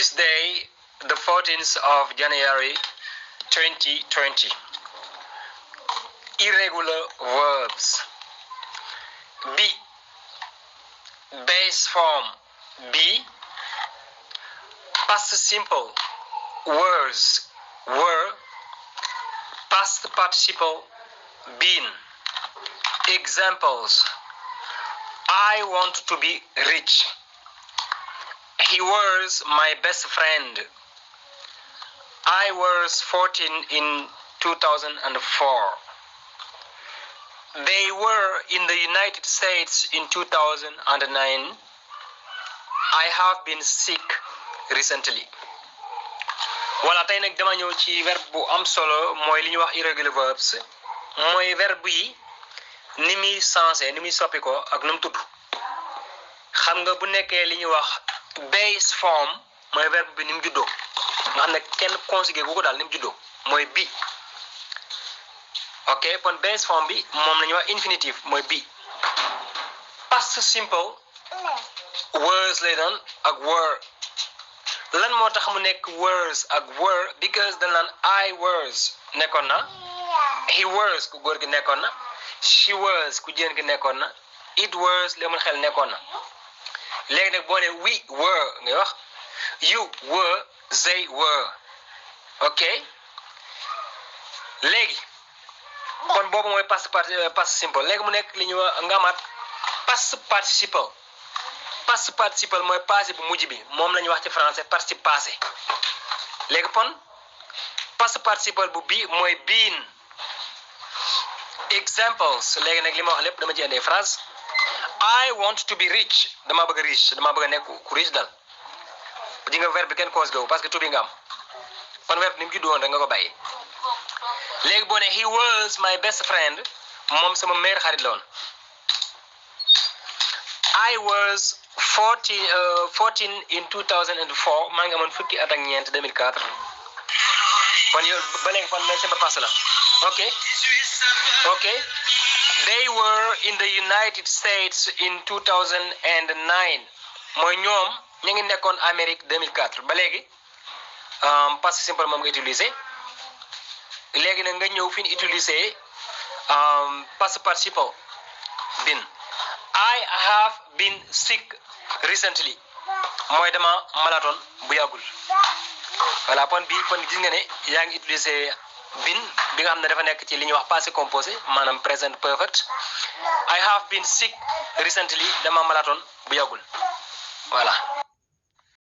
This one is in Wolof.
this day, the 14th of January 2020. Irregular verbs. Be. Base form be. Past simple words were. Past participle been. Examples: I want to be rich. He was my best friend. I was 14 in 2004. They were in the United States in 2009. I have been sick recently. Voilà, tey nag dama ñëw ci verbe bu am solo mooy li ñuy wax irregular verbs mooy verbe yi ni muy changé ni muy soppi ko ak nu mu tudd. xam nga bu nekkee li ñuy wax base form mooy verbe bi ni mu juddoo nga xam ne kenn conjugué gu ko daal ni mu juddoo mooy be. ok kon base form bi moom la ñuy wax infinitive mooy be. past simple words lay doon ak were. lan moo tax mu nekk words ak were because dañ naan I was nekkoon na, he was ku góor gi nekkoon na, she was ku jigéen gi nekkoon na, it was li amul xel nekkoon na. léegi nag boo ne we were ngay wax you were they were. ok léegi kon boobu mooy past simple. léegi mu nekk li ñuy wax nga amaat past participle. past participle mooy passé bu mujj bi moom la ñuy wax ci français participe passé. léegi kon past participle bu bi mooy been. examples léegi nag li ma wax lépp dama ci indi phrase. I want to be rich. dama bëgg riche dama bëgg nekk ku riche dal. di nga verbe bi kenn cause gaw parce que tubi nga am kon verbe ni mu juddu woon rek nga ko bàyyi. léegi boo ne he was my best friend moom sama meilleur xarit la woon. I was 14 in 2004 maa ngi amoon fukki at ak ñeent 2004 kon yow ba léegi kon mais simple passé la. ok they were in the United States in 2009 mooy ñoom ñu ngi nekkoon Amérique 2004 ba léegi passé simple moom nga utilisé. léegi nag nga ñëw fi ñu utilisé past participle been. I have been sick recently mooy dama malatoon bu yàggul. voilà kon gis nga ne yaa ngi utilisé been bi nga xam ne dafa nekk ci li ñuy wax passé composé maanaam present perfect. I have been sick recently dama malatoon bu yàggul voilà.